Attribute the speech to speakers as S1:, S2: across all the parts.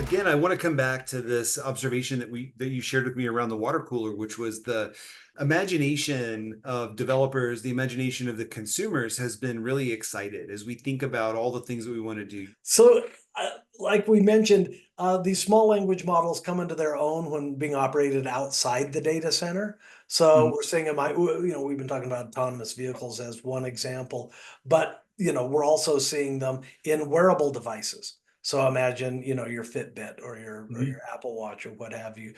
S1: again, I want to come back to this observation that you shared with me around the water cooler, which was the imagination of developers, the imagination of the consumers has been really excited as we think about all the things that we want to do.
S2: So, like we mentioned, these small language models come into their own when being operated outside the data center. So
S1: Mhm.
S2: we're seeing we've been talking about autonomous vehicles as one example, but we're also seeing them in wearable devices. So imagine, your Fitbit or your Apple Watch or what have you.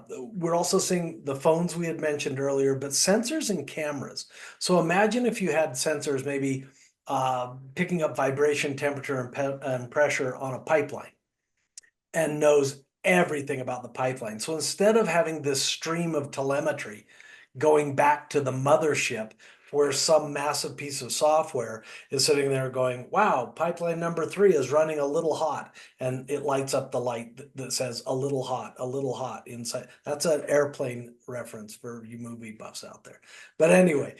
S2: We're also seeing the phones we had mentioned earlier, but sensors and cameras. So imagine if you had sensors maybe picking up vibration, temperature, and pressure on a pipeline and knows everything about the pipeline. So instead of having this stream of telemetry going back to the mothership where some massive piece of software is sitting there going, wow, pipeline number 3 is running a little hot. And it lights up the light that says a little hot inside. That's an airplane reference for you movie buffs out there. But anyway,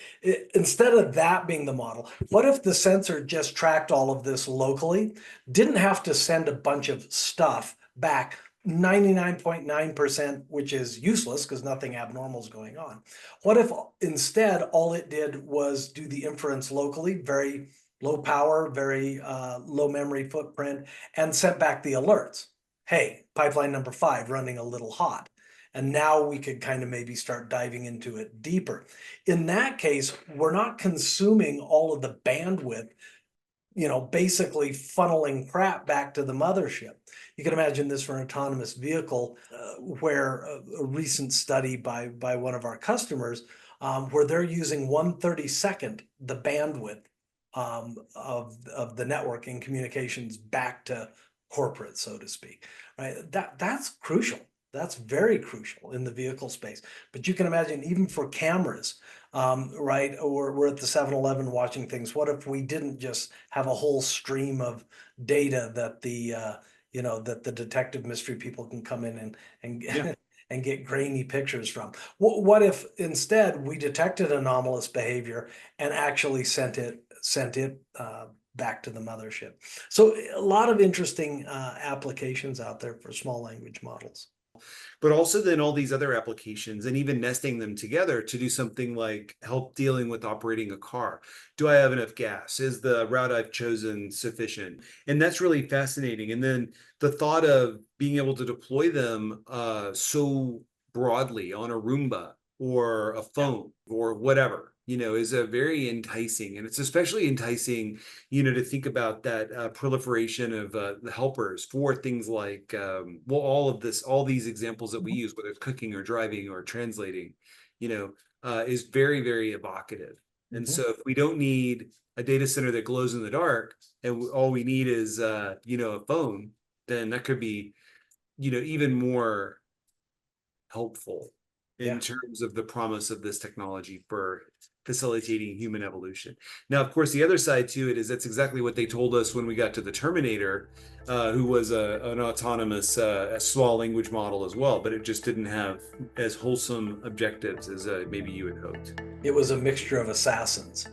S2: instead of that being the model, what if the sensor just tracked all of this locally, didn't have to send a bunch of stuff back 99.9%, which is useless because nothing abnormal is going on. What if instead all it did was do the inference locally, very low power, very low memory footprint, and sent back the alerts? Hey, pipeline number 5 running a little hot. And now we could kind of maybe start diving into it deeper. In that case, we're not consuming all of the bandwidth, basically funneling crap back to the mothership. You can imagine this for an autonomous vehicle, where a recent study by one of our customers, where they're using 1/32 the bandwidth of the networking communications back to corporate, so to speak. Right? That's crucial. That's very crucial in the vehicle space. But you can imagine even for cameras, right? Or we're at the 7-Eleven watching things. What if we didn't just have a whole stream of data that the detective mystery people can come in and
S1: Yeah.
S2: and get grainy pictures from? What if instead we detected anomalous behavior and actually sent it back to the mothership? So a lot of interesting applications out there for small language models.
S1: But also then all these other applications and even nesting them together to do something like help dealing with operating a car. Do I have enough gas? Is the route I've chosen sufficient? And that's really fascinating. And then the thought of being able to deploy them so broadly on a Roomba or a
S2: Yeah.
S1: phone or whatever, is a very enticing. And it's especially enticing, to think about that proliferation of the helpers for things like, well, all these examples that we use, whether it's cooking or driving or translating, is very, very evocative. And
S2: Mhm.
S1: so if we don't need a data center that glows in the dark and all we need is, a phone, then that could be, even more helpful in
S2: Yeah.
S1: terms of the promise of this technology for facilitating human evolution. Now, of course, the other side to it is that's exactly what they told us when we got to the Terminator, who was an autonomous a small language model as well, but it just didn't have as wholesome objectives as maybe you had hoped.
S2: It was a mixture of assassins.